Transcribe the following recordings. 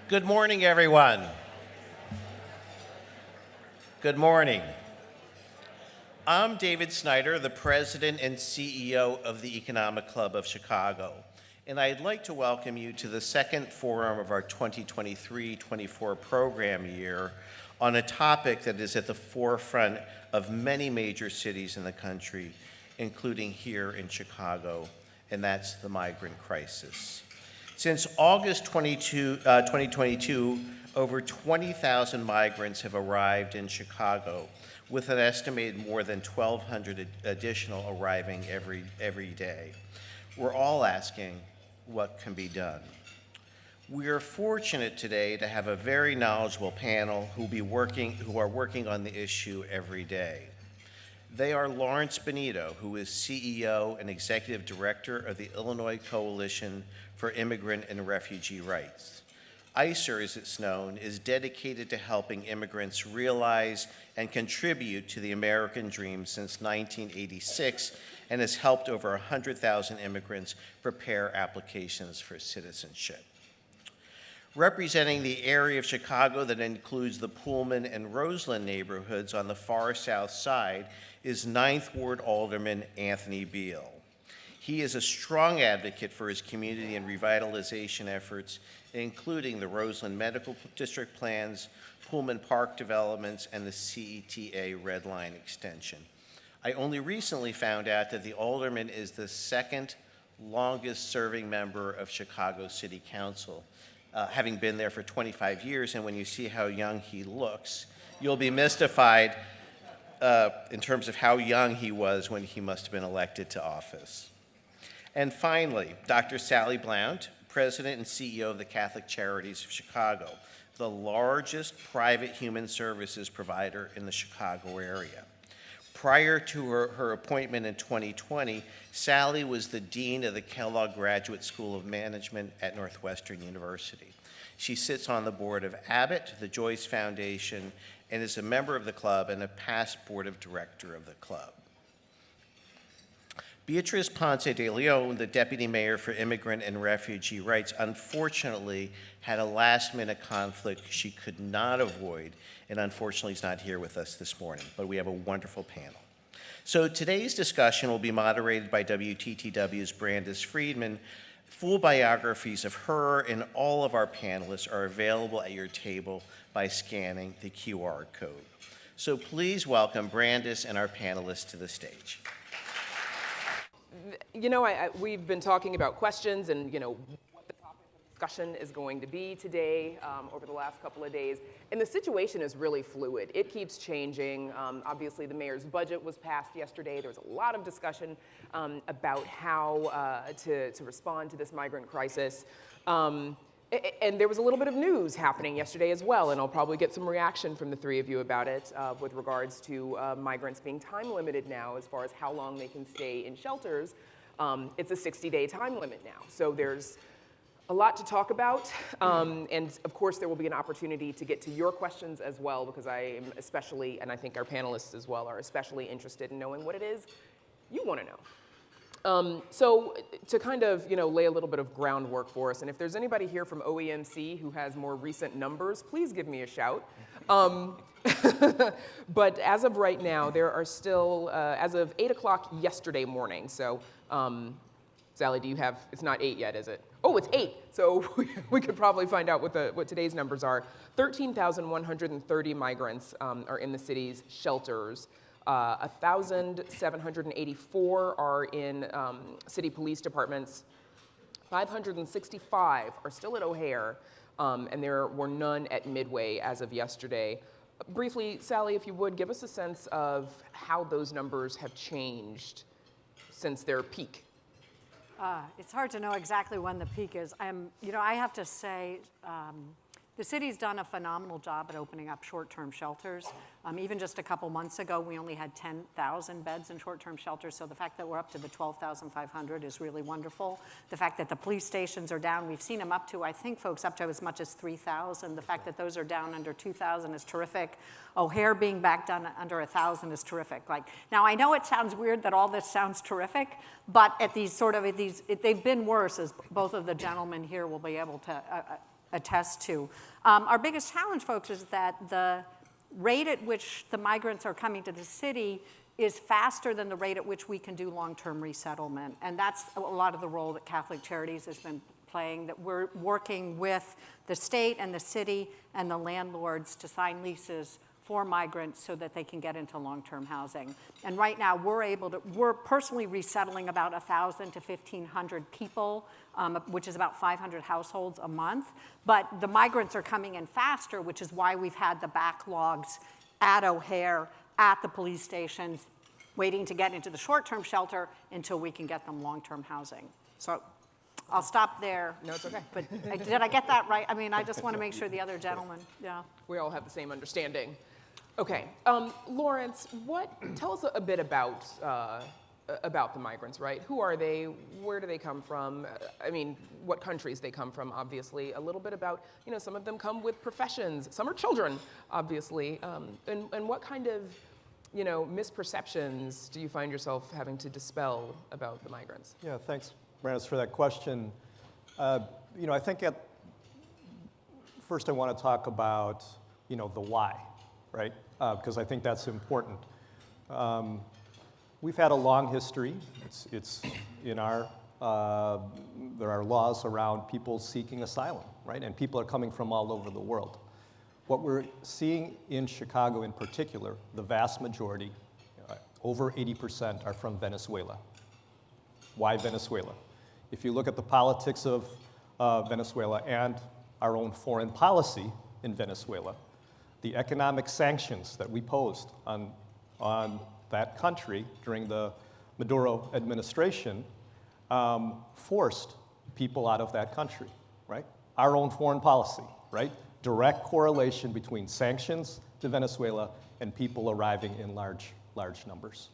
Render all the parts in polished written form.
Good morning, everyone. Good morning. I'm David Snyder, the President and CEO of the Economic Club of Chicago, and I'd like to welcome you to the second forum of our 2023-24 program year on a topic that is at the forefront of many major cities in the country, including here in Chicago, and that's the migrant crisis. Since August 2022, over 20,000 migrants have arrived in Chicago, with an estimated more than 1,200 additional arriving every day. We're all asking, what can be done? We are fortunate today to have a very knowledgeable panel who are working on the issue every day. They are Lawrence Benito, who is CEO and Executive Director of the Illinois Coalition for Immigrant and Refugee Rights. ICIRR, as it's known, is dedicated to helping immigrants realize and contribute to the American dream since 1986 and has helped over 100,000 immigrants prepare applications for citizenship. Representing the area of Chicago that includes the Pullman and Roseland neighborhoods on the far south side is 9th Ward Alderman Anthony Beale. He is a strong advocate for his community and revitalization efforts, including the Roseland Medical District plans, Pullman Park developments, and the CETA Red Line extension. I only recently found out that the Alderman is the second longest serving member of Chicago City Council, having been there for 25 years, and when you see how young he looks, you'll be mystified in terms of how young he was when he must have been elected to office. And finally, Dr. Sally Blount, President and CEO of the Catholic Charities of Chicago, the largest private human services provider in the Chicago area. Prior to her appointment in 2020, Sally was the Dean of the Kellogg Graduate School of Management at Northwestern University. She sits on the board of Abbott, the Joyce Foundation, and is a member of the club and a past board of director of the club. Beatrice Ponce de Leon, the Deputy Mayor for Immigrant and Refugee Rights, unfortunately had a last-minute conflict she could not avoid, and unfortunately is not here with us this morning, but we have a wonderful panel. So today's discussion will be moderated by WTTW's Brandis Friedman. Full biographies of her and all of our panelists are available at your table by scanning the QR code. So please welcome Brandis and our panelists to the stage. You know, we've been talking about questions and, what the topic of discussion is going to be today over the last couple of days. And the situation is really fluid. It keeps changing. Obviously, the mayor's budget was passed yesterday. There was a lot of discussion about how to respond to this migrant crisis. And there was a little bit of news happening yesterday as well, and I'll probably get some reaction from the three of you about it with regards to migrants being time limited now as far as how long they can stay in shelters. It's a 60-day time limit now. So there's a lot to talk about, and of course there will be an opportunity to get to your questions as well, because I am especially, and I think our panelists as well, are especially interested in knowing what it is you want to know. So to kind of, lay a little bit of groundwork for us, and if there's anybody here from OEMC who has more recent numbers, please give me a shout. But as of right now, there are still, as of 8 o'clock yesterday morning, so Sally, do you have, it's not 8 yet, is it? Oh, it's 8, so we could probably find out what today's numbers are. 13,130 migrants are in the city's shelters. 1,784 are in city police departments. 565 are still at O'Hare, and there were none at Midway as of yesterday. Briefly, Sally, if you would, give us a sense of how those numbers have changed since their peak. It's hard to know exactly when the peak is. I have to say, the city's done a phenomenal job at opening up short-term shelters. Even just a couple months ago, we only had 10,000 beds in short-term shelters, so the fact that we're up to the 12,500 is really wonderful. The fact that the police stations are down, we've seen them up to, I think, folks, up to as much as 3,000. The fact that those are down under 2,000 is terrific. O'Hare being back down under 1,000 is terrific. Now, I know it sounds weird that all this sounds terrific, but at these they've been worse, as both of the gentlemen here will be able to attest to. Our biggest challenge, folks, is that the rate at which the migrants are coming to the city is faster than the rate at which we can do long-term resettlement. And that's a lot of the role that Catholic Charities has been playing, that we're working with the state and the city and the landlords to sign leases for migrants so that they can get into long-term housing. And right now, we're personally resettling about 1,000 to 1,500 people, which is about 500 households a month. But the migrants are coming in faster, which is why we've had the backlogs at O'Hare, at the police stations, waiting to get into the short-term shelter until we can get them long-term housing. So I'll stop there. No, it's okay. But did I get that right? I mean, I just want to make sure the other gentleman, yeah. We all have the same understanding. Okay, Lawrence, tell us a bit about the migrants, right? Who are they? Where do they come from? I mean, what countries they come from, obviously. A little bit about, some of them come with professions. Some are children, obviously. And what kind of, misperceptions do you find yourself having to dispel about the migrants? Yeah, thanks, Brandis, for that question. I think first I want to talk about, the why, right? Because I think that's important. We've had a long history. It's in our, there are laws around people seeking asylum, right? And people are coming from all over the world. What we're seeing in Chicago in particular, the vast majority, over 80%, are from Venezuela. Why Venezuela? If you look at the politics of Venezuela and our own foreign policy in Venezuela, the economic sanctions that we posed on that country during the Maduro administration forced people out of that country, right? Our own foreign policy, right? Direct correlation between sanctions to Venezuela and people arriving in large numbers.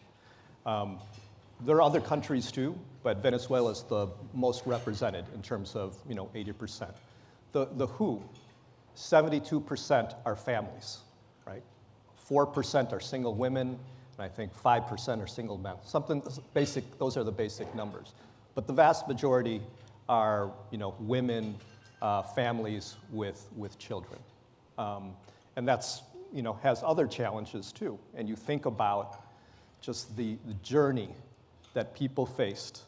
There are other countries too, but Venezuela is the most represented in terms of 80%. The WHO, 72% are families, right? 4% are single women, and I think 5% are single men. Something basic, those are the basic numbers. But the vast majority are, women, families with children. And that's, has other challenges too. And you think about just the journey that people faced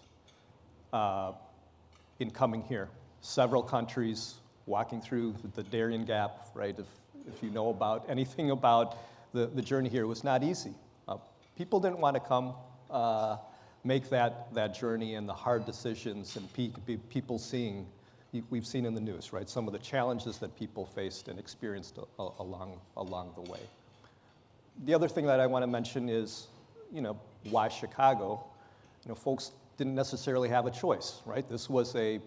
in coming here. Several countries, walking through the Darien Gap, right? If you know about anything about the journey here, it was not easy. People didn't want to come make that journey and the hard decisions and people seeing, we've seen in the news, right? Some of the challenges that people faced and experienced along the way. The other thing that I want to mention is, why Chicago? Folks didn't necessarily have a choice, right? This was a,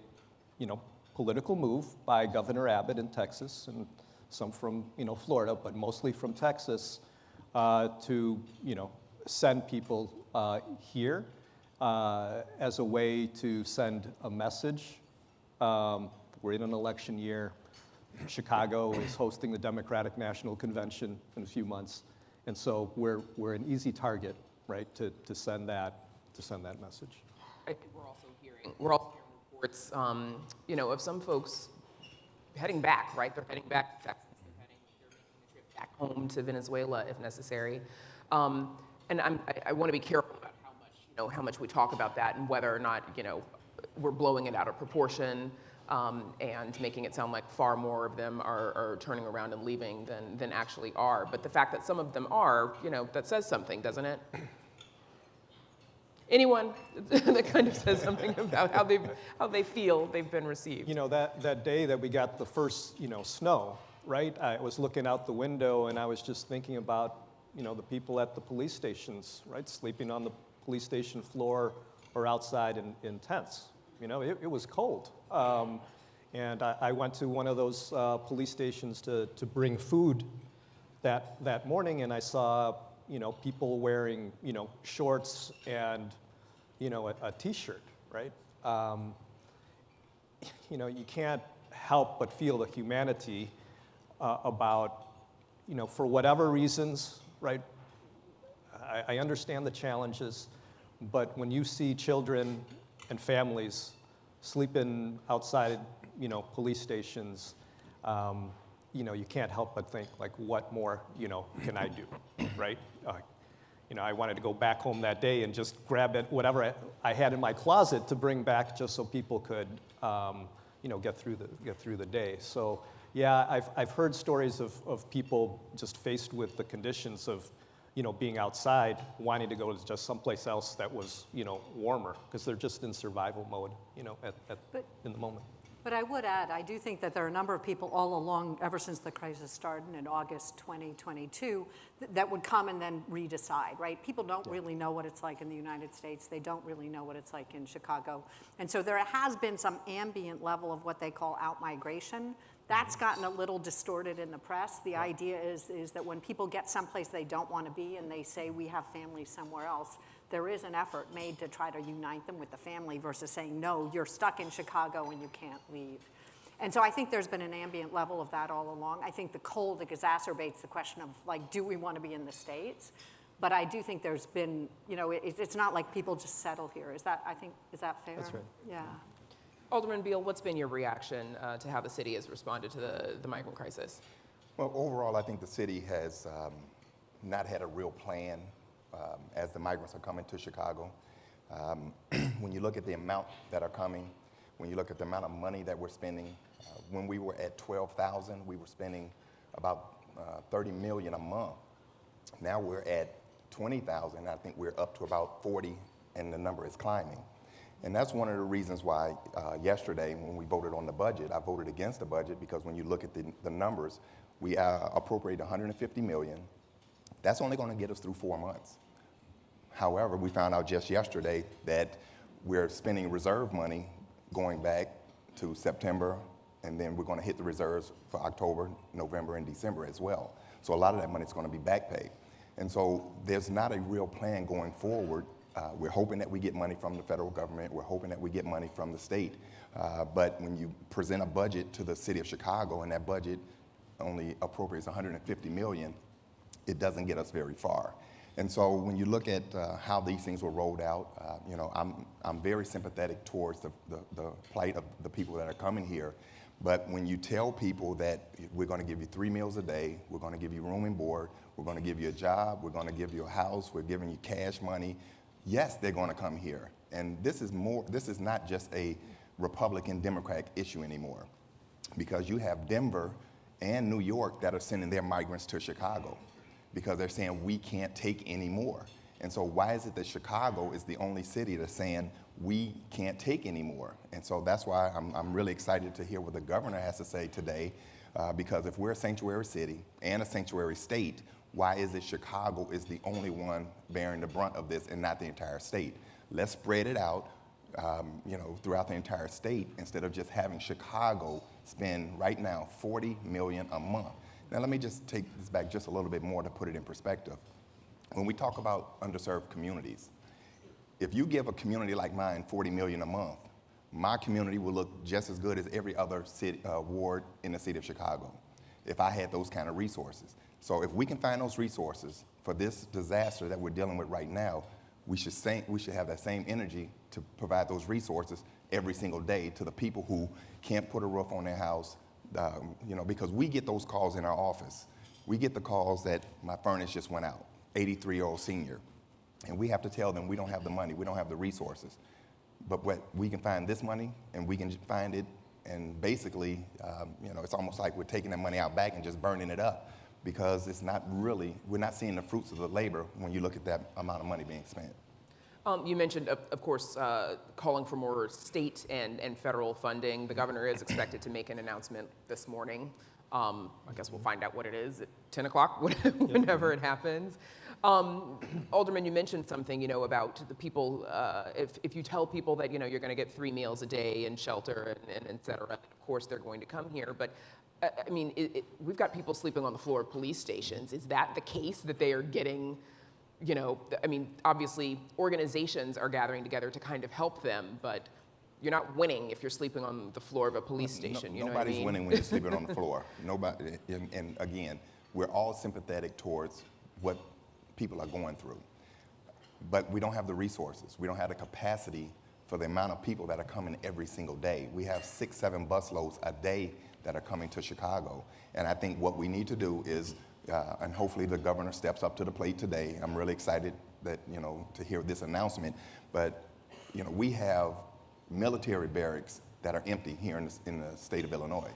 political move by Governor Abbott in Texas and some from, Florida, but mostly from Texas, to, send people here as a way to send a message. We're in an election year. Chicago is hosting the Democratic National Convention in a few months, and so we're an easy target, right, to send that message. I think we're also hearing reports, of some folks heading back, right? They're heading back to Texas. They're making the trip back home to Venezuela if necessary. And I want to be careful about how much we talk about that and whether or not, we're blowing it out of proportion and making it sound like far more of them are turning around and leaving than actually are. But the fact that some of them are, that says something, doesn't it? Anyone that kind of says something about how they feel they've been received. That day that we got the first, snow, right? I was looking out the window and I was just thinking about, the people at the police stations, right? Sleeping on the police station floor or outside in tents. It was cold. And I went to one of those police stations to bring food that morning, and I saw, people wearing, shorts and, a T-shirt, right? You can't help but feel the humanity about, for whatever reasons, right? I understand the challenges, but when you see children and families sleeping outside, police stations you can't help but think, like, what more, can I do, right? I wanted to go back home that day and just grab whatever I had in my closet to bring back just so people could, get through the day. So, yeah, I've heard stories of people just faced with the conditions of, being outside, wanting to go to just someplace else that was, warmer, because they're just in survival mode, in the moment. But I would add, I do think that there are a number of people all along, ever since the crisis started in August 2022, that would come and then redecide, right? People don't really know what it's like in the United States. They don't really know what it's like in Chicago. And so there has been some ambient level of what they call out-migration. That's gotten a little distorted in the press. The idea is that when people get someplace they don't want to be and they say, we have family somewhere else, there is an effort made to try to unite them with the family versus saying, no, you're stuck in Chicago and you can't leave. And so I think there's been an ambient level of that all along. I think the cold exacerbates the question of, like, do we want to be in the States? But I do think there's been, it's not like people just settle here. Is that fair? That's right. Yeah. Alderman Beale, what's been your reaction to how the city has responded to the migrant crisis? Well, overall, I think the city has not had a real plan as the migrants are coming to Chicago. When you look at the amount that are coming, when you look at the amount of money that we're spending, when we were at 12,000, we were spending about 30 million a month. Now we're at 20,000. I think we're up to about 40, and the number is climbing. And that's one of the reasons why yesterday when we voted on the budget, I voted against the budget, because when you look at the numbers, we appropriated 150 million. That's only going to get us through 4 months. However, we found out just yesterday that we're spending reserve money going back to September, and then we're going to hit the reserves for October, November, and December as well. So a lot of that money is going to be back paid. And so there's not a real plan going forward. We're hoping that we get money from the federal government. We're hoping that we get money from the state. But when you present a budget to the city of Chicago and that budget only appropriates 150 million, it doesn't get us very far. And so when you look at how these things were rolled out, I'm very sympathetic towards the plight of the people that are coming here. But when you tell people that we're going to give you 3 meals a day, we're going to give you room and board, we're going to give you a job, we're going to give you a house, we're giving you cash money, yes, they're going to come here. And this is not just a Republican Democratic issue anymore, because you have Denver and New York that are sending their migrants to Chicago because they're saying we can't take any more. And so why is it that Chicago is the only city that's saying we can't take any more? And so that's why I'm really excited to hear what the governor has to say today, because if we're a sanctuary city and a sanctuary state, why is it Chicago is the only one bearing the brunt of this and not the entire state? Let's spread it out, throughout the entire state, instead of just having Chicago spend right now $40 million a month. Now let me just take this back just a little bit more to put it in perspective. When we talk about underserved communities, if you give a community like mine $40 million a month, my community will look just as good as every other city, ward in the city of Chicago if I had those kind of resources. So if we can find those resources for this disaster that we're dealing with right now, we should have that same energy to provide those resources every single day to the people who can't put a roof on their house, because we get those calls in our office. We get the calls that my furnace just went out, 83-year-old senior, and we have to tell them we don't have the money, we don't have the resources. But we can find this money, and we can find it, and basically, it's almost like we're taking that money out back and just burning it up, because we're not seeing the fruits of the labor when you look at that amount of money being spent. You mentioned, of course, calling for more state and federal funding. The governor is expected to make an announcement this morning. I guess we'll find out what it is at 10 o'clock, whenever it happens. Alderman, you mentioned something, about the people, if you tell people that, you're going to get 3 meals a day and shelter and et cetera, of course they're going to come here. But we've got people sleeping on the floor of police stations. Is that the case, that they are getting, obviously organizations are gathering together to kind of help them, but you're not winning if you're sleeping on the floor of a police station. Nobody's winning when you're sleeping on the floor. Nobody, and again, we're all sympathetic towards what people are going through. But we don't have the resources. We don't have the capacity for the amount of people that are coming every single day. We have 6-7 busloads a day that are coming to Chicago. And I think what we need to do is, and hopefully the governor steps up to the plate today. I'm really excited that, to hear this announcement. But, we have military barracks that are empty here in the state of Illinois.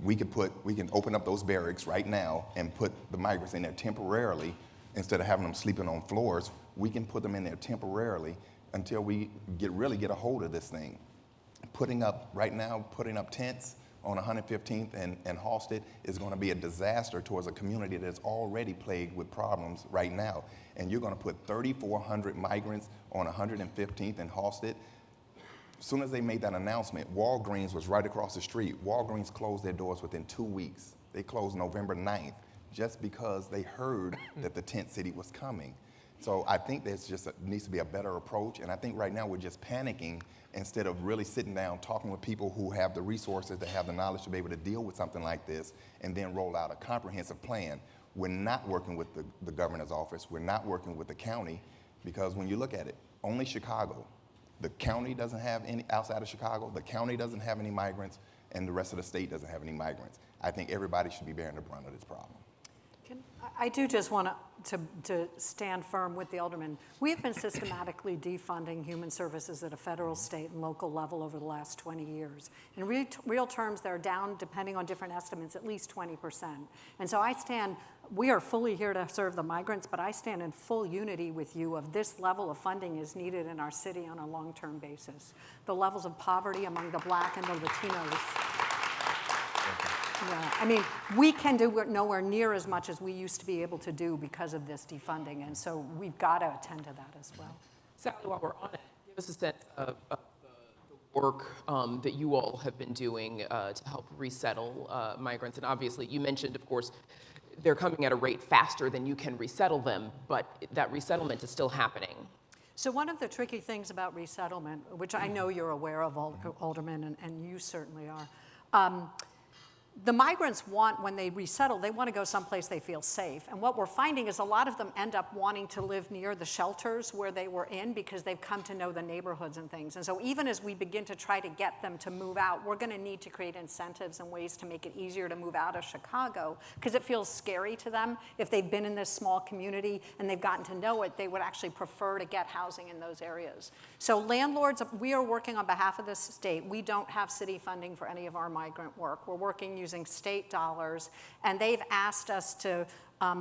We can open up those barracks right now and put the migrants in there temporarily. Instead of having them sleeping on floors, we can put them in there temporarily until we really get a hold of this thing. Putting up tents on 115th and Halsted is going to be a disaster towards a community that's already plagued with problems right now. And you're going to put 3,400 migrants on 115th and Halsted. As soon as they made that announcement, Walgreens was right across the street. Walgreens closed their doors within 2 weeks. They closed November 9th just because they heard that the tent city was coming. So I think needs to be a better approach, and I think right now we're just panicking instead of really sitting down, talking with people who have the resources, that have the knowledge to be able to deal with something like this, and then roll out a comprehensive plan. We're not working with the governor's office. We're not working with the county, because when you look at it, only Chicago. The county doesn't have any, outside of Chicago, the county doesn't have any migrants, and the rest of the state doesn't have any migrants. I think everybody should be bearing the brunt of this problem. I do just want to stand firm with the Alderman. We have been systematically defunding human services at a federal, state, and local level over the last 20 years. In real terms, they're down, depending on different estimates, at least 20%. And so we are fully here to serve the migrants, but I stand in full unity with you of this level of funding is needed in our city on a long-term basis. The levels of poverty among the Black and the Latinos. Yeah, we can do nowhere near as much as we used to be able to do because of this defunding, and so we've got to attend to that as well. Sally, while we're on it, give us a sense of the work that you all have been doing to help resettle migrants. And obviously, you mentioned, of course, they're coming at a rate faster than you can resettle them, but that resettlement is still happening. So one of the tricky things about resettlement, which I know you're aware of, Alderman, and you certainly are, the migrants when they resettle, they want to go someplace they feel safe. And what we're finding is a lot of them end up wanting to live near the shelters where they were in because they've come to know the neighborhoods and things. And so even as we begin to try to get them to move out, we're going to need to create incentives and ways to make it easier to move out of Chicago, because it feels scary to them. If they've been in this small community and they've gotten to know it, they would actually prefer to get housing in those areas. So landlords, we are working on behalf of the state. We don't have city funding for any of our migrant work. We're working using state dollars, and they've asked us to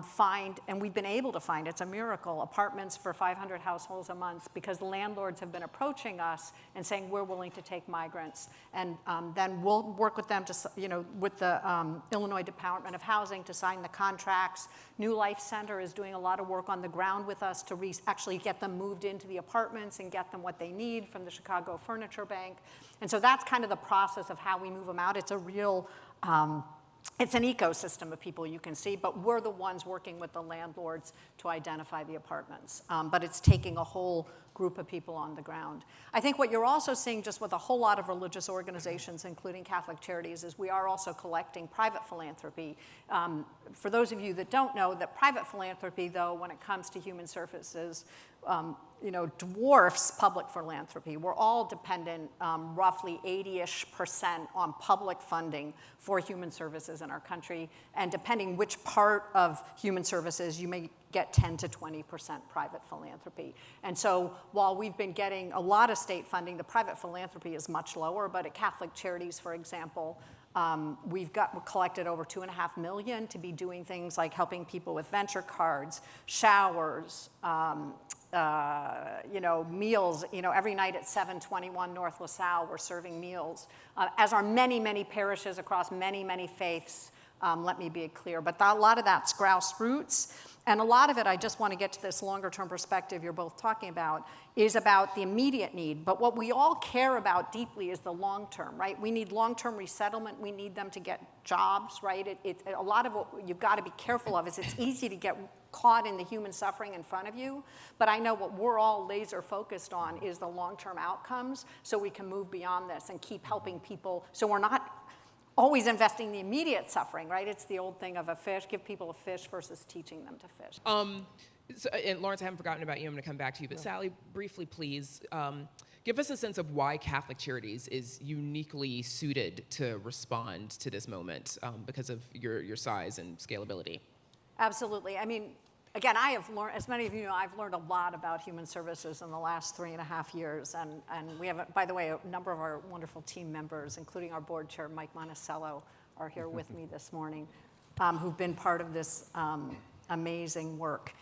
find, and we've been able to find, it's a miracle, apartments for 500 households a month, because landlords have been approaching us and saying we're willing to take migrants, and then we'll work with them to, with the Illinois Department of Housing to sign the contracts. New Life Center is doing a lot of work on the ground with us to actually get them moved into the apartments and get them what they need from the Chicago Furniture Bank. And so that's kind of the process of how we move them out. It's a real it's an ecosystem of people you can see, but we're the ones working with the landlords to identify the apartments. But it's taking a whole group of people on the ground. I think what you're also seeing just with a whole lot of religious organizations, including Catholic Charities, is we are also collecting private philanthropy. For those of you that don't know, that private philanthropy, though, when it comes to human services, dwarfs public philanthropy. We're all dependent, roughly 80-ish% on public funding for human services in our country. And depending which part of human services, you may get 10 to 20% private philanthropy. And so while we've been getting a lot of state funding, the private philanthropy is much lower. But at Catholic Charities, for example, we've collected over $2.5 million to be doing things like helping people with venture cards, showers, meals. Every night at 721 North LaSalle, we're serving meals, as are many, many parishes across many, many faiths. Let me be clear. But a lot of that's grassroots. And a lot of it, I just want to get to this longer-term perspective you're both talking about, is about the immediate need. But what we all care about deeply is the long-term, right? We need long-term resettlement. We need them to get jobs, right? A lot of what you've got to be careful of is it's easy to get caught in the human suffering in front of you. But I know what we're all laser focused on is the long-term outcomes, so we can move beyond this and keep helping people. So we're not always investing the immediate suffering, right? It's the old thing of a fish, give people a fish versus teaching them to fish. And Lawrence, I haven't forgotten about you. I'm going to come back to you. But Sally, briefly, please, Give us a sense of why Catholic Charities is uniquely suited to respond to this moment because of your size and scalability. Absolutely. I mean, again, I have learned, as many of you know, I've learned a lot about human services in the last 3.5 years. And we have, by the way, a number of our wonderful team members, including our board chair, Mike Monticello, are here with me this morning, who've been part of this amazing work.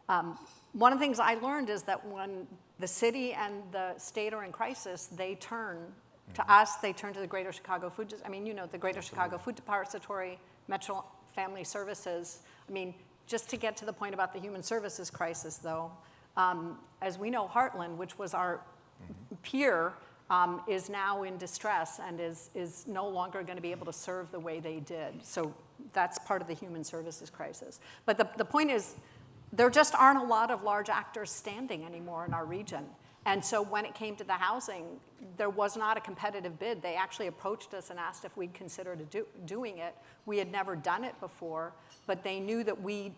One of the things I learned is that when the city and the state are in crisis, they turn to us, they turn to the Greater Chicago Food, I mean, you know, the Greater Chicago Food Depository, Metro Family Services. I mean, just to get to the point about the human services crisis, though, as we know, Heartland, which was our peer, is now in distress and is no longer going to be able to serve the way they did. So that's part of the human services crisis. But the point is, there just aren't a lot of large actors standing anymore in our region. And so when it came to the housing, there was not a competitive bid. They actually approached us and asked if we'd consider doing it. We had never done it before, but they knew that we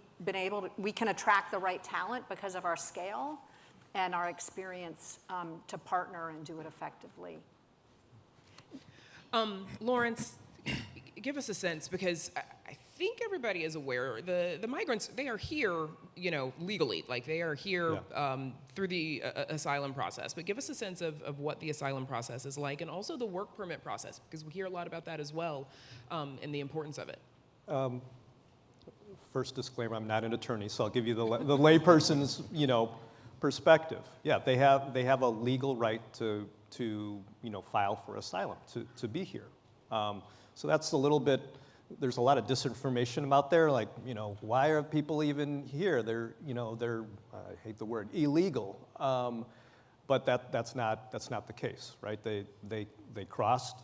can attract the right talent because of our scale and our experience to partner and do it effectively. Lawrence, give us a sense, because I think everybody is aware the migrants, they are here, you know, legally, like they are here through the asylum process. But give us a sense of what the asylum process is like, and also the work permit process, because we hear a lot about that as well, and the importance of it. First disclaimer: I'm not an attorney, so I'll give you the layperson's, you know, perspective. Yeah, they have a legal right to you know, file for asylum, to be here. So that's a little bit. There's a lot of disinformation out there, like, you know, why are people even here? They're, you know, I hate the word, illegal. But that's not the case, right? They crossed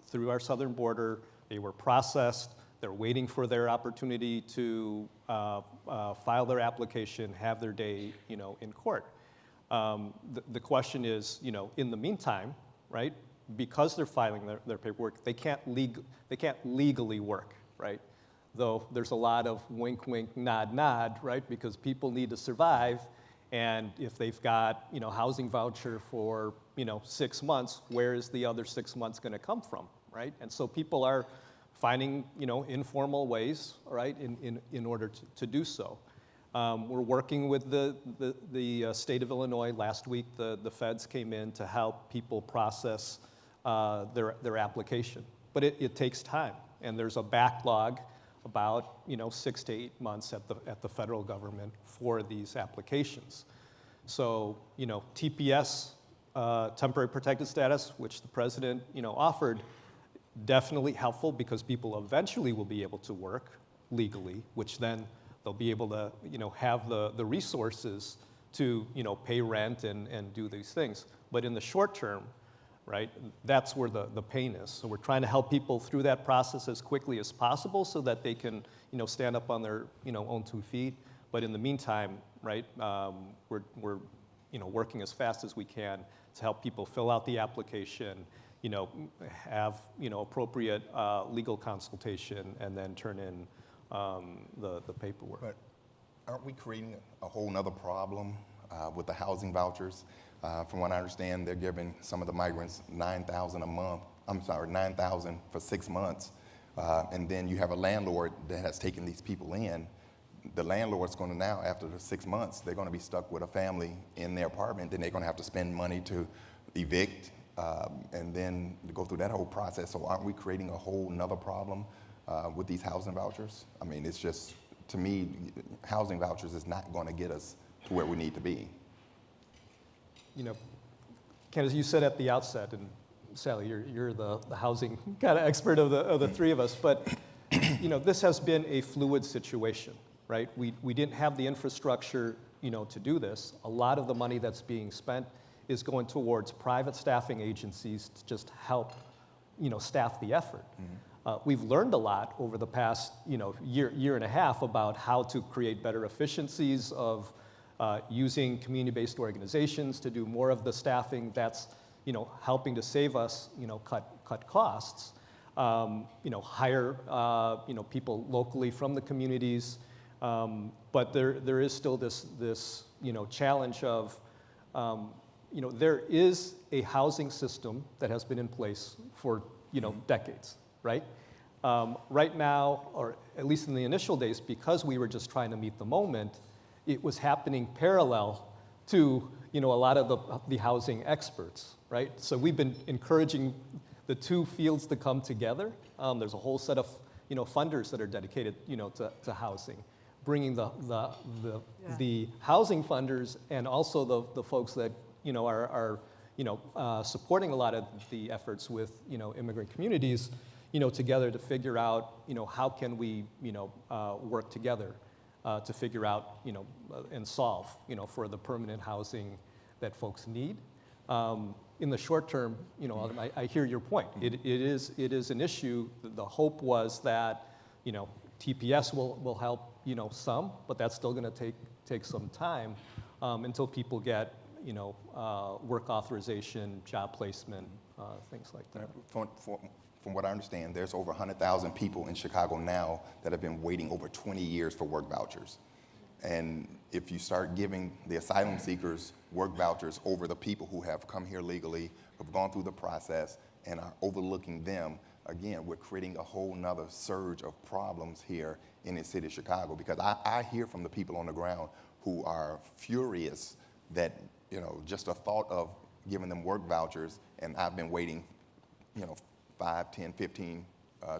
through our southern border. They were processed. They're waiting for their opportunity to file their application, have their day, you know, in court. The question is, you know, in the meantime, right? Because they're filing their paperwork, they can't legally work, right? Though there's a lot of wink, wink, nod, nod, right? Because people need to survive, and if they've got, you know, housing voucher for, you know, 6 months, where is the other 6 months going to come from, right? And so people are finding, you know, informal ways, right, in order to do so. We're working with the state of Illinois. Last week, the feds came in to help people process their application. But it takes time, and there's a backlog about, you know, 6 to 8 months at the federal government for these applications. So, you know, TPS, temporary protected status, which the president, you know, offered, definitely helpful because people eventually will be able to work legally, which then they'll be able to, you know, have the resources to, you know, pay rent and do these things. But in the short term, right, that's where the pain is. So we're trying to help people through that process as quickly as possible so that they can, you know, stand up on their, you know, own 2 feet. But in the meantime, right, we're you know, working as fast as we can to help people fill out the application, you know, have, you know, appropriate legal consultation, and then turn in the paperwork. But aren't we creating a whole nother problem with the housing vouchers? From what I understand, they're giving some of the migrants $9,000 a month. I'm sorry, $9,000 for 6 months. And then you have a landlord that has taken these people in. The landlord's going to now, after the 6 months, they're going to be stuck with a family in their apartment. Then they're going to have to spend money to evict, and then to go through that whole process. So aren't we creating a whole nother problem with these housing vouchers? I mean, it's just, to me, housing vouchers is not going to get us to where we need to be. You know, Ken, as you said at the outset, and Sally, you're the housing kind of expert of the three of us, but you know, this has been a fluid situation, right? We didn't have the infrastructure, you know, to do this. A lot of the money that's being spent is going towards private staffing agencies to just help, you know, staff the effort. Mm-hmm. We've learned a lot over the past, you know, year and a half about how to create better efficiencies of using community-based organizations to do more of the staffing that's, you know, helping to save us, you know, cut costs. You know, hire, you know, people locally from the communities. But there is still this, you know, challenge of there is a housing system that has been in place for, decades, right? Right now, or at least in the initial days, because we were just trying to meet the moment, it was happening parallel to, a lot of the housing experts, right? So we've been encouraging the two fields to come together. There's a whole set of, funders that are dedicated, to housing, bringing the housing funders and also the folks that, are supporting a lot of the efforts with, immigrant communities, together to figure out, how can we, work together to figure out, and solve, for the permanent housing that folks need. In the short term, I hear your point. It is an issue. The hope was that, TPS will help, some, but that's still going to take some time until people get, work authorization, job placement, things like that. From what I understand, there's over 100,000 people in Chicago now that have been waiting over 20 years for work vouchers. And if you start giving the asylum seekers work vouchers over the people who have come here legally, have gone through the process, and are overlooking them, again, we're creating a whole nother surge of problems here in the city of Chicago. Because I hear from the people on the ground who are furious that, just the thought of giving them work vouchers, and I've been waiting, 5, 10, 15,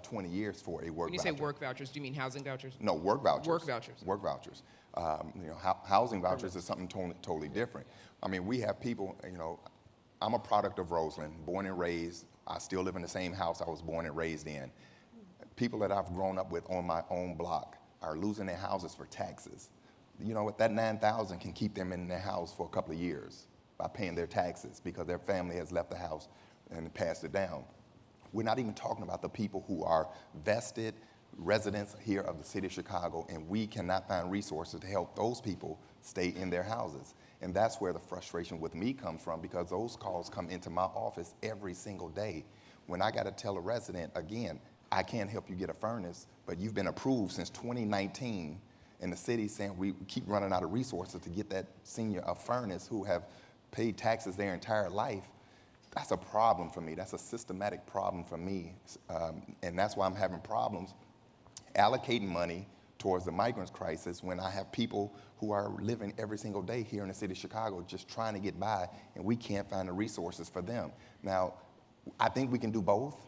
20 years for a work voucher. When you say work vouchers, do you mean housing vouchers? No, work vouchers. Work vouchers. Work vouchers. Housing vouchers is something totally different. I mean, we have people, I'm a product of Roseland, born and raised. I still live in the same house I was born and raised in. People that I've grown up with on my own block are losing their houses for taxes. You know what, that $9,000 can keep them in their house for a couple of years by paying their taxes because their family has left the house and passed it down. We're not even talking about the people who are vested residents here of the city of Chicago, and we cannot find resources to help those people stay in their houses. And that's where the frustration with me comes from, because those calls come into my office every single day. When I got to tell a resident, again, I can't help you get a furnace, but you've been approved since 2019, and the city's saying we keep running out of resources to get that senior a furnace who have paid taxes their entire life. That's a problem for me. That's a systematic problem for me. And that's why I'm having problems allocating money towards the migrants crisis when I have people who are living every single day here in the city of Chicago just trying to get by, and we can't find the resources for them. Now, I think we can do both.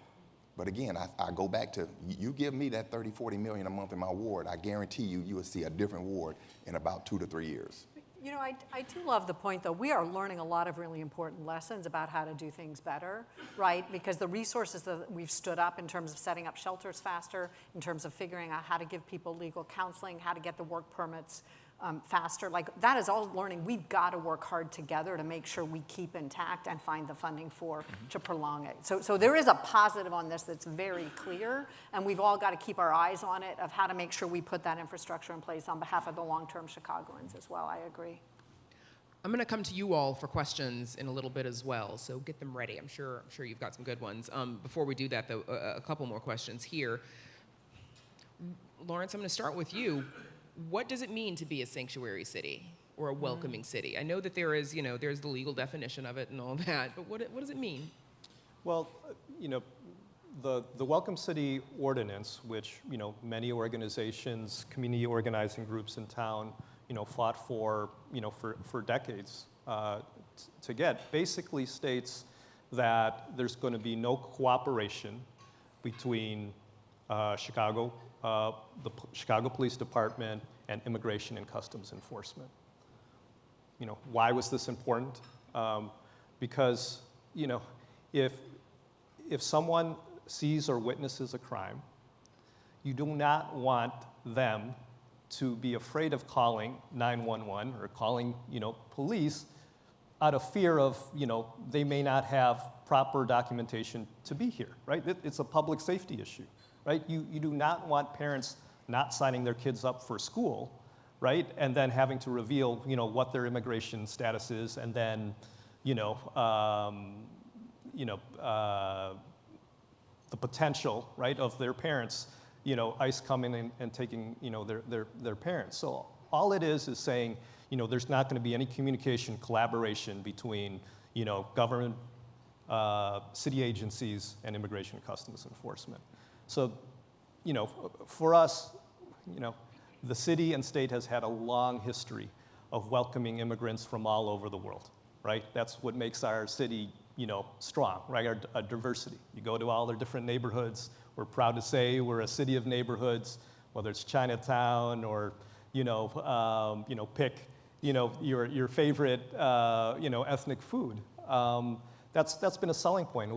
But again, I go back to, you give me that 30, 40 million a month in my ward, I guarantee you will see a different ward in about 2 to 3 years. I do love the point, though. We are learning a lot of really important lessons about how to do things better, right? Because the resources that we've stood up in terms of setting up shelters faster, in terms of figuring out how to give people legal counseling, how to get the work permits faster, like that is all learning. We've got to work hard together to make sure we keep intact and find the funding to prolong it. So there is a positive on this that's very clear, and we've all got to keep our eyes on it of how to make sure we put that infrastructure in place on behalf of the long-term Chicagoans as well. I agree. I'm going to come to you all for questions in a little bit as well, so get them ready. I'm sure you've got some good ones. Before we do that, though, a couple more questions here. Lawrence, I'm going to start with you. What does it mean to be a sanctuary city or a welcoming city? I know that there is, there's the legal definition of it and all that, but what does it mean? Well, the Welcome City Ordinance, which, many organizations, community organizing groups in town, fought for decades to get, basically states that there's going to be no cooperation between Chicago, the Chicago Police Department, and Immigration and Customs Enforcement. Why was this important? Because, if someone sees or witnesses a crime, you do not want them to be afraid of calling 911 or calling, police out of fear of, they may not have proper documentation to be here, right? It's a public safety issue, right? You do not want parents not signing their kids up for school, right? And then having to reveal, what their immigration status is, and then, the potential, right, of their parents, ICE coming in and taking, their parents. So all it is saying, there's not going to be any communication, collaboration between, government, city agencies, and Immigration and Customs Enforcement. So, for us, the city and state has had a long history of welcoming immigrants from all over the world, right? That's what makes our city, strong, right? Our diversity. You go to all their different neighborhoods. We're proud to say we're a city of neighborhoods, whether it's Chinatown or, pick, your favorite, ethnic food. That's been a selling point,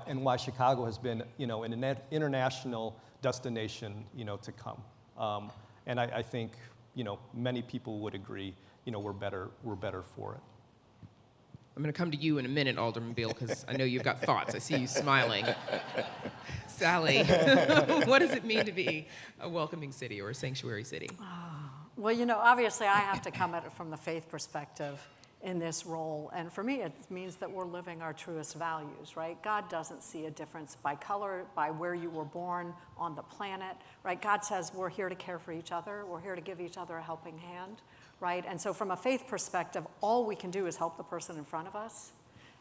and why Chicago has been, an international destination, to come. And I think, many people would agree, we're better for it. I'm going to come to you in a minute, Alderman Beale, because I know you've got thoughts. I see you smiling. Sally, what does it mean to be a welcoming city or a sanctuary city? Well, obviously I have to come at it from the faith perspective in this role. And for me, it means that we're living our truest values, right? God doesn't see a difference by color, by where you were born on the planet, right? God says we're here to care for each other. We're here to give each other a helping hand, right? And so from a faith perspective, all we can do is help the person in front of us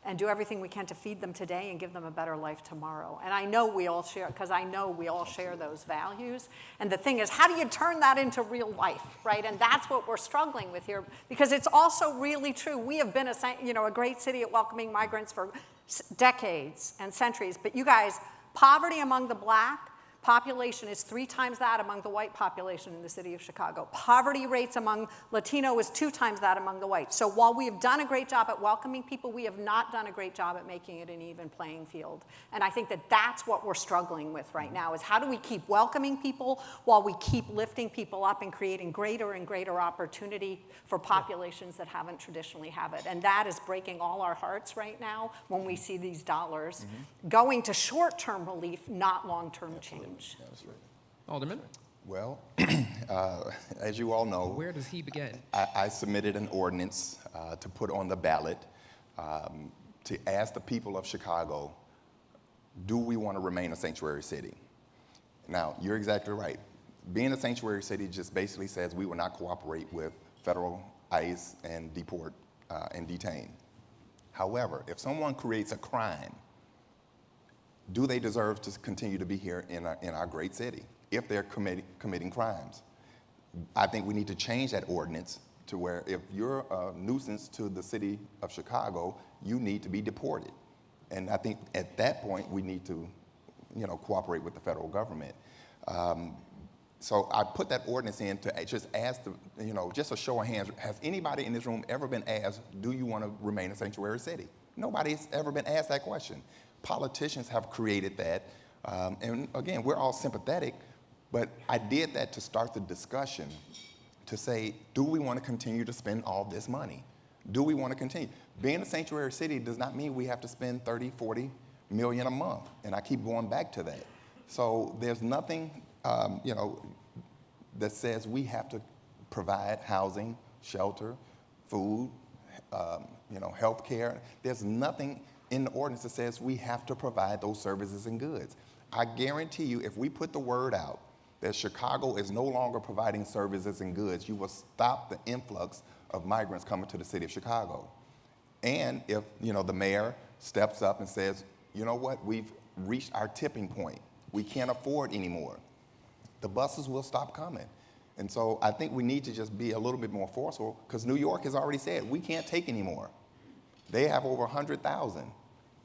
and do everything we can to feed them today and give them a better life tomorrow. And I know we all share, because I know we all share those values. And the thing is, how do you turn that into real life, right? And that's what we're struggling with here, because it's also really true. We have been a great city at welcoming migrants for decades and centuries. But you guys, poverty among the Black population is 3 times that among the white population in the city of Chicago. Poverty rates among Latino is 2 times that among the whites. So while we have done a great job at welcoming people, we have not done a great job at making it an even playing field. And I think that that's what we're struggling with right now, is how do we keep welcoming people while we keep lifting people up and creating greater and greater opportunity for populations that haven't traditionally have it. And that is breaking all our hearts right now when we see these dollars going to short-term relief, not long-term change. That's right. Alderman, Well, as you all know, where does he begin? I submitted an ordinance to put on the ballot to ask the people of Chicago, do we want to remain a sanctuary city? Now, you're exactly right. Being a sanctuary city just basically says we will not cooperate with federal ICE and deport and detain. However, if someone creates a crime, do they deserve to continue to be here in our great city if they're committing crimes? I think we need to change that ordinance to where if you're a nuisance to the city of Chicago, you need to be deported. And I think at that point, we need to, cooperate with the federal government. So I put that ordinance in to just ask, just a show of hands, has anybody in this room ever been asked, do you want to remain a sanctuary city? Nobody's ever been asked that question. Politicians have created that. And again, we're all sympathetic, but I did that to start the discussion to say, do we want to continue to spend all this money? Do we want to continue? Being a sanctuary city does not mean we have to spend 30, 40 million a month. And I keep going back to that. So there's nothing, that says we have to provide housing, shelter, food, health care. There's nothing in the ordinance that says we have to provide those services and goods. I guarantee you, if we put the word out that Chicago is no longer providing services and goods, you will stop the influx of migrants coming to the city of Chicago. And if, the mayor steps up and says, you know what, we've reached our tipping point. We can't afford anymore. The buses will stop coming. And so I think we need to just be a little bit more forceful, because New York has already said we can't take anymore. They have over 100,000.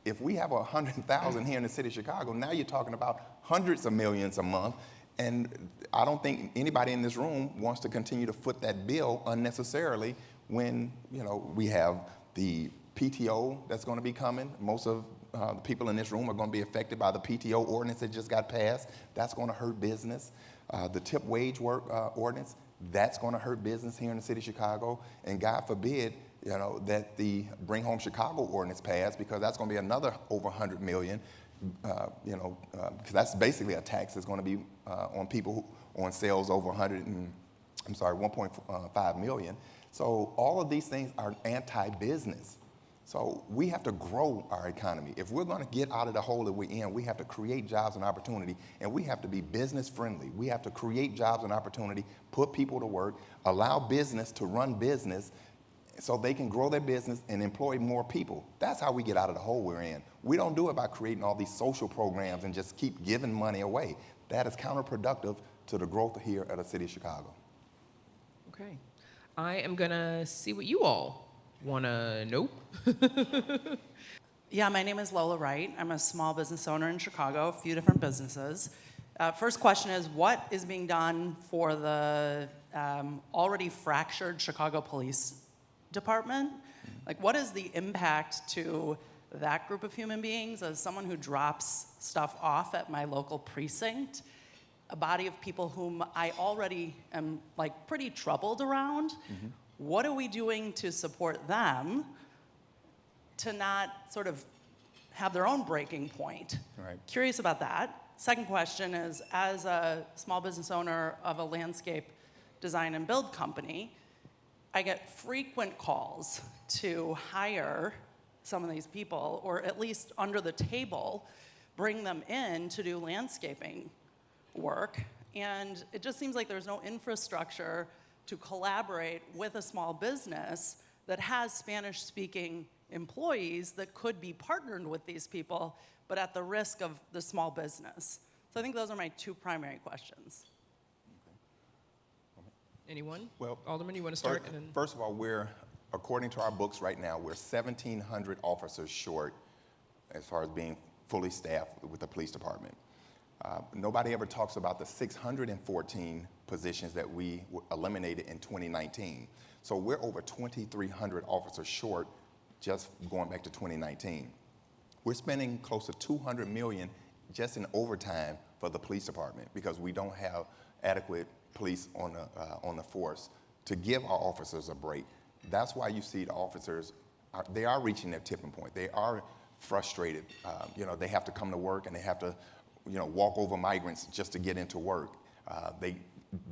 If we have 100,000 here in the city of Chicago, now you're talking about hundreds of millions a month. And I don't think anybody in this room wants to continue to foot that bill unnecessarily when, we have the PTO that's going to be coming. Most of the people in this room are going to be affected by the PTO ordinance that just got passed. That's going to hurt business. The tip wage work ordinance, that's going to hurt business here in the city of Chicago. And God forbid, that the Bring Home Chicago ordinance passed, because that's going to be another over 100 million, because that's basically a tax that's going to be on people on sales over 1.5 million. So all of these things are anti-business. So we have to grow our economy. If we're going to get out of the hole that we're in, we have to create jobs and opportunity, and we have to be business friendly. We have to create jobs and opportunity, put people to work, allow business to run business so they can grow their business and employ more people. That's how we get out of the hole we're in. We don't do it by creating all these social programs and just keep giving money away. That is counterproductive to the growth here at the city of Chicago. Okay. I am going to see what you all want to know. Yeah, my name is Lola Wright. I'm a small business owner in Chicago, a few different businesses. First question is, what is being done for the already fractured Chicago Police Department? Like, what is the impact to that group of human beings? As someone who drops stuff off at my local precinct, a body of people whom I already am like pretty troubled around, what are we doing to support them to not sort of have their own breaking point? Right. Curious about that. Second question is, as a small business owner of a landscape design and build company, I get frequent calls to hire some of these people, or at least under the table, bring them in to do landscaping work. And it just seems like there's no infrastructure to collaborate with a small business that has Spanish-speaking employees that could be partnered with these people, but at the risk of the small business. So I think those are my two primary questions. Anyone? Well, Alderman, you want to start? And then First of all, according to our books right now, we're 1,700 officers short as far as being fully staffed with the police department. Nobody ever talks about the 614 positions that we eliminated in 2019. So we're over 2,300 officers short just going back to 2019. We're spending close to $200 million just in overtime for the police department because we don't have adequate police on the force to give our officers a break. That's why you see the officers, they are reaching their tipping point. They are frustrated. They have to come to work and they have to walk over migrants just to get into work.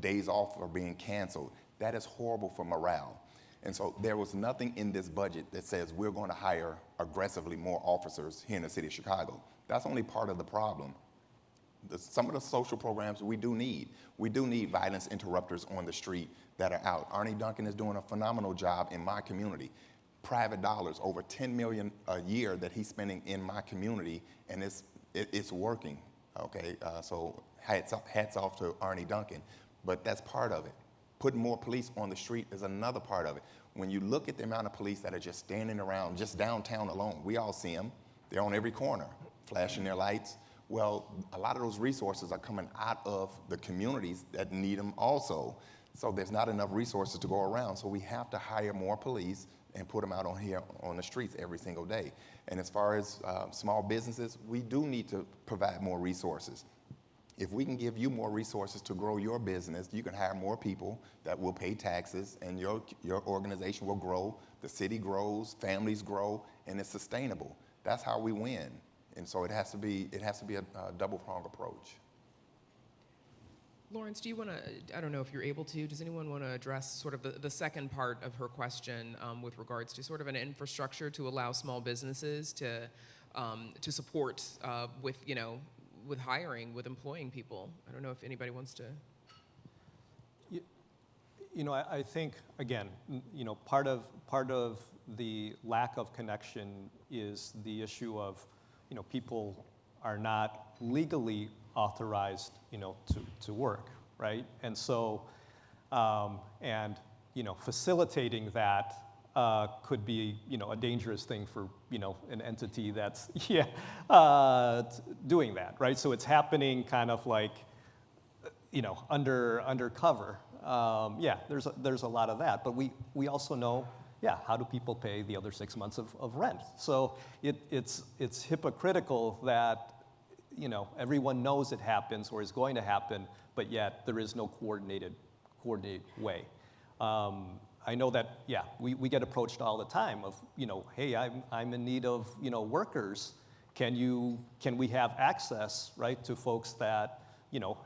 Days off are being canceled. That is horrible for morale. And so there was nothing in this budget that says we're going to hire aggressively more officers here in the city of Chicago. That's only part of the problem. Some of the social programs we do need. We do need violence interrupters on the street that are out. Arnie Duncan is doing a phenomenal job in my community. Private dollars, over $10 million a year that he's spending in my community, and it's working. Okay, so hats off to Arnie Duncan, but that's part of it. Putting more police on the street is another part of it. When you look at the amount of police that are just standing around, just downtown alone, we all see them. They're on every corner, flashing their lights. Well, a lot of those resources are coming out of the communities that need them also. So there's not enough resources to go around. So we have to hire more police and put them out on here on the streets every single day. And as far as small businesses, we do need to provide more resources. If we can give you more resources to grow your business, you can hire more people that will pay taxes, and your organization will grow, the city grows, families grow, and it's sustainable. That's how we win. And so it has to be a double-pronged approach. Lawrence, do you want to, I don't know if you're able to, does anyone want to address sort of the second part of her question with regards to sort of an infrastructure to allow small businesses to support with hiring, with employing people? I don't know if anybody wants to. I think, again, part of the lack of connection is the issue of, people are not legally authorized, to work, right? And so, facilitating that could be, a dangerous thing for, an entity that's, doing that, right? So it's happening kind of like, undercover. There's a lot of that, but we also know, how do people pay the other 6 months of rent? So it's hypocritical that, everyone knows it happens or is going to happen, but yet there is no coordinated way. I know that, we get approached all the time of, hey, I'm in need of, workers. Can we have access, right, to folks that,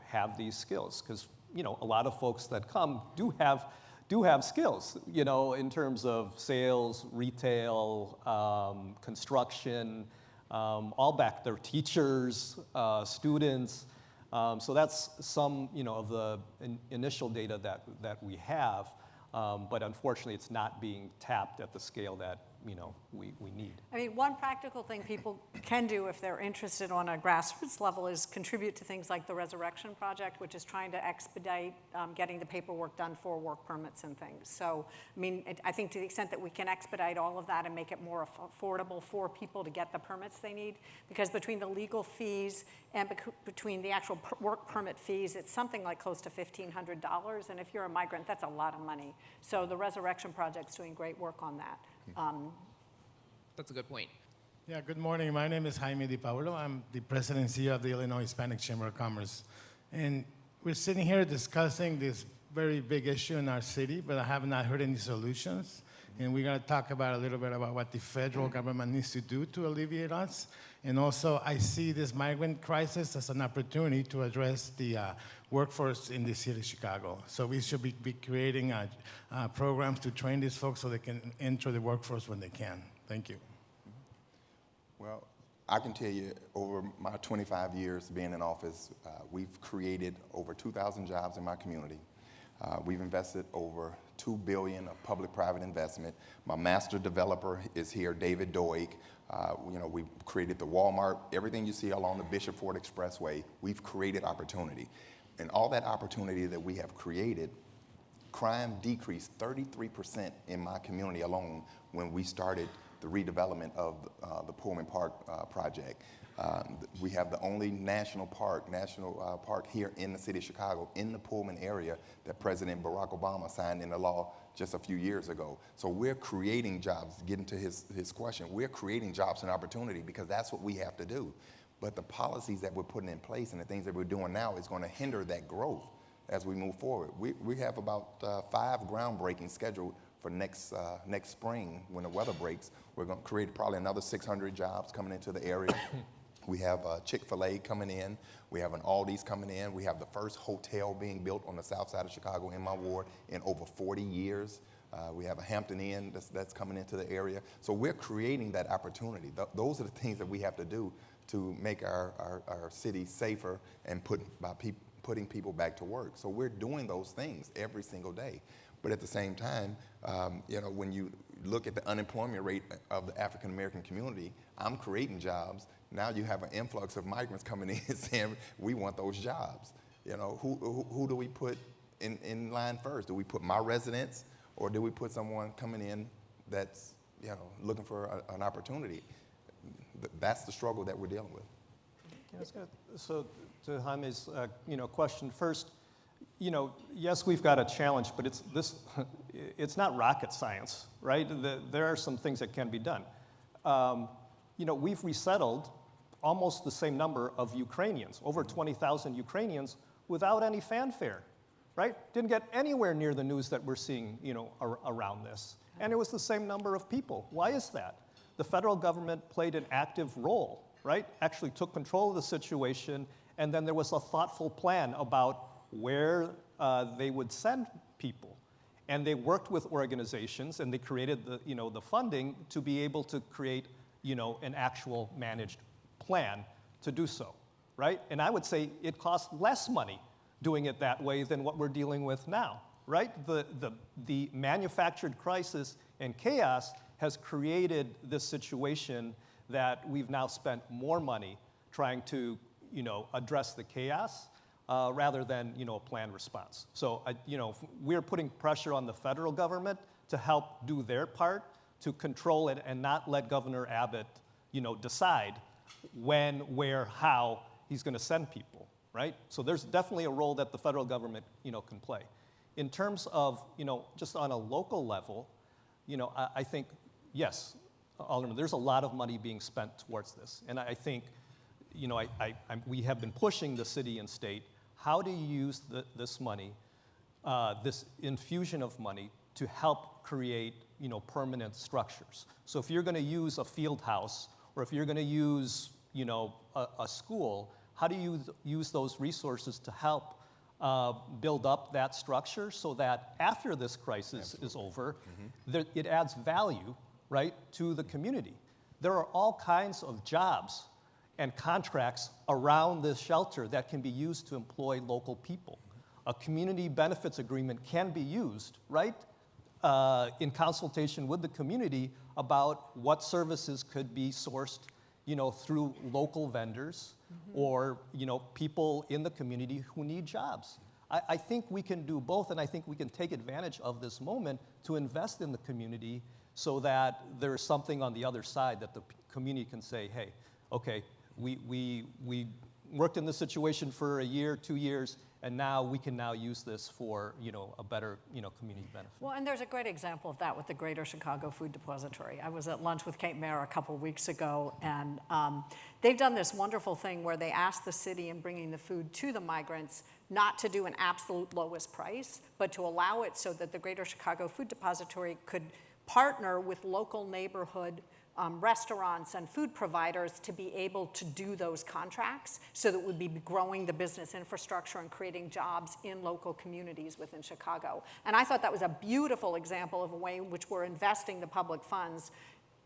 have these skills? Because, a lot of folks that come do have, do have skills, you know, in terms of sales, retail, construction, all back there, teachers, students. So that's some, you know, of the initial data that we have, but unfortunately it's not being tapped at the scale that, you know, we need. I mean, one practical thing people can do if they're interested on a grassroots level is contribute to things like the Resurrection Project, which is trying to expedite getting the paperwork done for work permits and things. So, I mean, I think to the extent that we can expedite all of that and make it more affordable for people to get the permits they need, because between the legal fees and between the actual work permit fees, it's something like close to $1,500, and if you're a migrant, that's a lot of money. So the Resurrection Project's doing great work on that. That's a good point. Yeah, good morning. My name is Jaime Di Paolo. I'm the president and CEO of the Illinois Hispanic Chamber of Commerce. And we're sitting here discussing this very big issue in our city, but I have not heard any solutions. And we're going to talk about a little bit about what the federal government needs to do to alleviate us. And also, I see this migrant crisis as an opportunity to address the workforce in the city of Chicago. So we should be creating programs to train these folks so they can enter the workforce when they can. Thank you. Well, I can tell you, over my 25 years being in office, we've created over 2,000 jobs in my community. We've invested over $2 billion of public-private investment. My master developer is here, David Doig. You know, we created the Walmart. Everything you see along the Bishop Ford Expressway, we've created opportunity. And all that opportunity that we have created, crime decreased 33% in my community alone when we started the redevelopment of the Pullman Park project. We have the only national park here in the city of Chicago, in the Pullman area, that President Barack Obama signed into law just a few years ago. So we're creating jobs, getting to his question, we're creating jobs and opportunity because that's what we have to do. But the policies that we're putting in place and the things that we're doing now is going to hinder that growth as we move forward. We have about 5 groundbreakings scheduled for next spring when the weather breaks. We're going to create probably another 600 jobs coming into the area. We have Chick-fil-A coming in. We have an Aldi's coming in. We have the first hotel being built on the south side of Chicago in my ward in over 40 years. We have a Hampton Inn that's coming into the area. So we're creating that opportunity. Those are the things that we have to do to make our city safer and putting people back to work. So we're doing those things every single day. But at the same time, you know, when you look at the unemployment rate of the African American community, I'm creating jobs. Now you have an influx of migrants coming in saying, we want those jobs. You know, who do we put in line first? Do we put my residents, or do we put someone coming in that's, you know, looking for an opportunity? That's the struggle that we're dealing with. Yeah, so to Jaime's you know, question first, you know, yes, we've got a challenge, but it's not rocket science, right? There are some things that can be done. You know, we've resettled almost the same number of Ukrainians, over 20,000 Ukrainians, without any fanfare, right? Didn't get anywhere near the news that we're seeing, you know, around this. And it was the same number of people. Why is that? The federal government played an active role, right? Actually took control of the situation, and then there was a thoughtful plan about where they would send people. And they worked with organizations, and they created the, you know, the funding to be able to create, you know, an actual managed plan to do so, right? And I would say it costs less money doing it that way than what we're dealing with now, right? The manufactured crisis and chaos has created this situation that we've now spent more money trying to, you know, address the chaos rather than, you know, a planned response. So, you know, we're putting pressure on the federal government to help do their part to control it and not let Governor Abbott, you know, decide when, where, how he's going to send people, right? So there's definitely a role that the federal government, you know, can play. In terms of, you know, just on a local level, you know, I think, yes, Alderman, there's a lot of money being spent towards this. And I think, you know, we have been pushing the city and state, how do you use this money, this infusion of money, to help create, you know, permanent structures? So if you're going to use a field house, or if you're going to use, you know, a school, how do you use those resources to help build up that structure so that after this crisis is over, it adds value, right, to the community. There are all kinds of jobs and contracts around this shelter that can be used to employ local people. A community benefits agreement can be used, right, in consultation with the community about what services could be sourced, through local vendors or, people in the community who need jobs. I think we can do both, and I think we can take advantage of this moment to invest in the community so that there's something on the other side that the community can say, hey, okay, we worked in this situation for a year, 2 years, and now we can now use this for, a better, community benefit. Well, and there's a great example of that with the Greater Chicago Food Depository. I was at lunch with Kate Mayer a couple weeks ago, and they've done this wonderful thing where they asked the city in bringing the food to the migrants not to do an absolute lowest price, but to allow it so that the Greater Chicago Food Depository could partner with local neighborhood restaurants and food providers to be able to do those contracts so that we'd be growing the business infrastructure and creating jobs in local communities within Chicago. And I thought that was a beautiful example of a way in which we're investing the public funds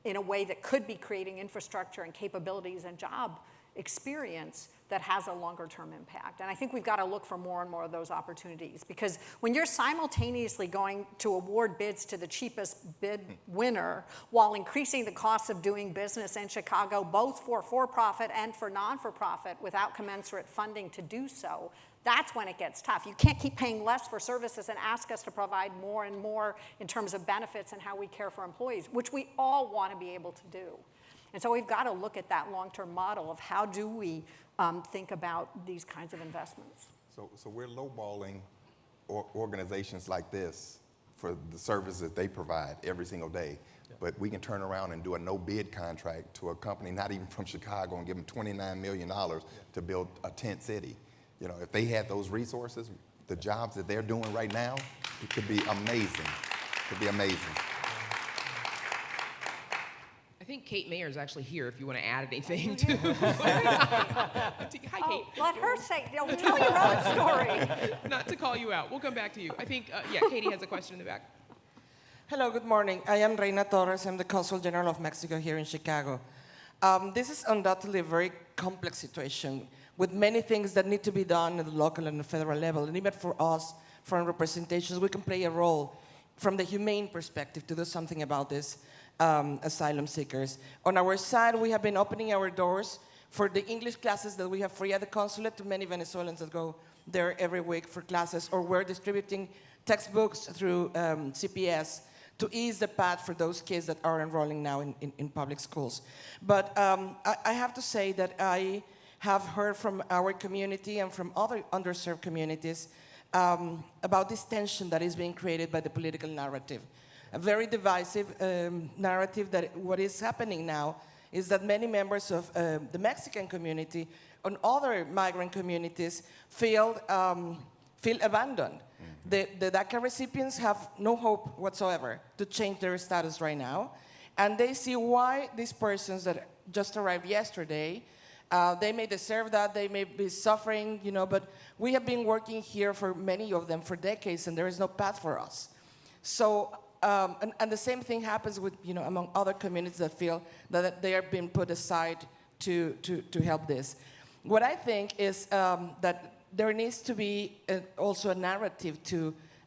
in a way that could be creating infrastructure and capabilities and job experience that has a longer term impact. And I think we've got to look for more and more of those opportunities, because when you're simultaneously going to award bids to the cheapest bid winner while increasing the cost of doing business in Chicago, both for profit and for non-for-profit, without commensurate funding to do so, that's when it gets tough. You can't keep paying less for services and ask us to provide more and more in terms of benefits and how we care for employees, which we all want to be able to do. And so we've got to look at that long-term model of how do we think about these kinds of investments. So we're lowballing organizations like this for the services they provide every single day. Yeah. But we can turn around and do a no-bid contract to a company not even from Chicago and give them $29 million to build a tent city. If they had those resources, the jobs that they're doing right now, it could be amazing. It could be amazing. I think Kate Mayer is actually here if you want to add anything to. Hi, Kate. Let her say, tell your own story. Not to call you out. We'll come back to you. I think, Katie has a question in the back. Hello, good morning. I am Reina Torres. I'm the Consul General of Mexico here in Chicago. This is undoubtedly a very complex situation with many things that need to be done at the local and the federal level. And even for us, foreign representations, we can play a role from the humane perspective to do something about this. Asylum seekers. On our side, we have been opening our doors for the English classes that we have free at the consulate to many Venezuelans that go there every week for classes, or we're distributing textbooks through CPS to ease the path for those kids that are enrolling now in public schools. But I have to say that I have heard from our community and from other underserved communities about this tension that is being created by the political narrative. A very divisive narrative that what is happening now is that many members of the Mexican community and other migrant communities feel abandoned. The DACA recipients have no hope whatsoever to change their status right now. And they see why these persons that just arrived yesterday, they may deserve that, they may be suffering, but we have been working here for many of them for decades, and there is no path for us. So. And the same thing happens with, among other communities that feel that they are being put aside to help this. What I think is that there needs to be also a narrative,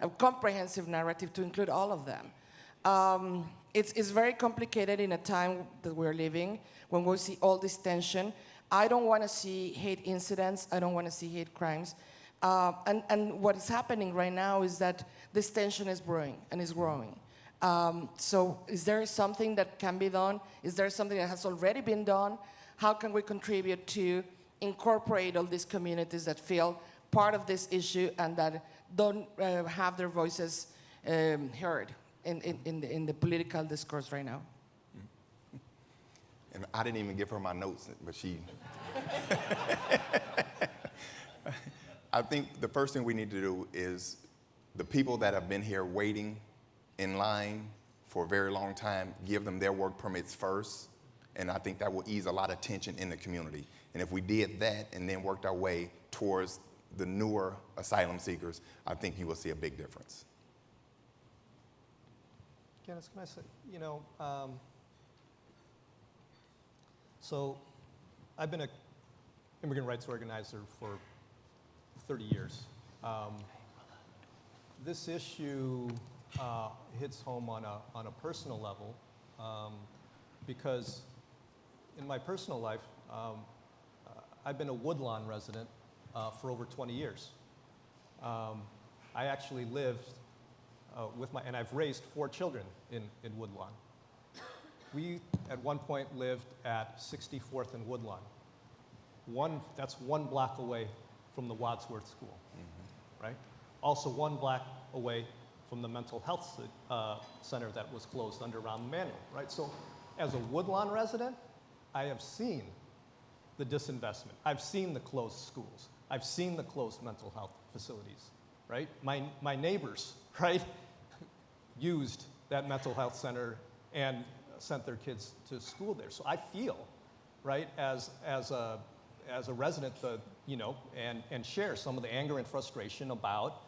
a comprehensive narrative to include all of them. It's very complicated in a time that we're living when we see all this tension. I don't want to see hate incidents. I don't want to see hate crimes. And what is happening right now is that this tension is brewing and is growing. So is there something that can be done? Is there something that has already been done? How can we contribute to incorporate all these communities that feel part of this issue and that don't have their voices heard in the political discourse right now? And I didn't even give her my notes, but she... I think the first thing we need to do is the people that have been here waiting in line for a very long time, give them their work permits first, and I think that will ease a lot of tension in the community. And if we did that and then worked our way towards the newer asylum seekers, I think you will see a big difference. Janice, can I say, so I've been an immigrant rights organizer for 30 years. This issue hits home on a personal level because in my personal life, I've been a Woodlawn resident for over 20 years. I actually lived and I've raised 4 children in Woodlawn. We, at one point, lived at 64th and Woodlawn. That's 1 block away from the Wadsworth School, right? Also 1 block away from the mental health center that was closed under Rahm Emanuel, right? So as a Woodlawn resident, I have seen the disinvestment. I've seen the closed schools. I've seen the closed mental health facilities, right? My neighbors, right, used that mental health center and sent their kids to school there. So I feel, right, as a resident, and share some of the anger and frustration about,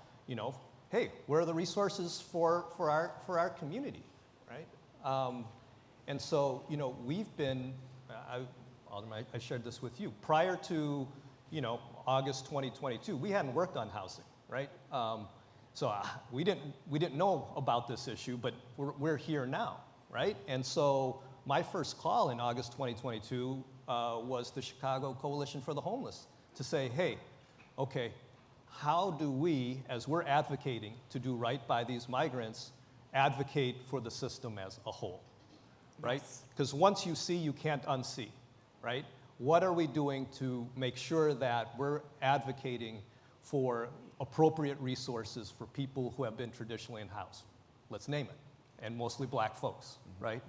hey, where are the resources for our community, right? And so, we've been, Alderman, I shared this with you. Prior to, August 2022, we hadn't worked on housing, right? So we didn't know about this issue, but we're here now, right? And so my first call in August 2022 was the Chicago Coalition for the Homeless to say, hey, okay, how do we, as we're advocating to do right by these migrants, advocate for the system as a whole, right? Because once you see, you can't unsee, right? What are we doing to make sure that we're advocating for appropriate resources for people who have been traditionally in-house? Let's name it, and mostly black folks, right?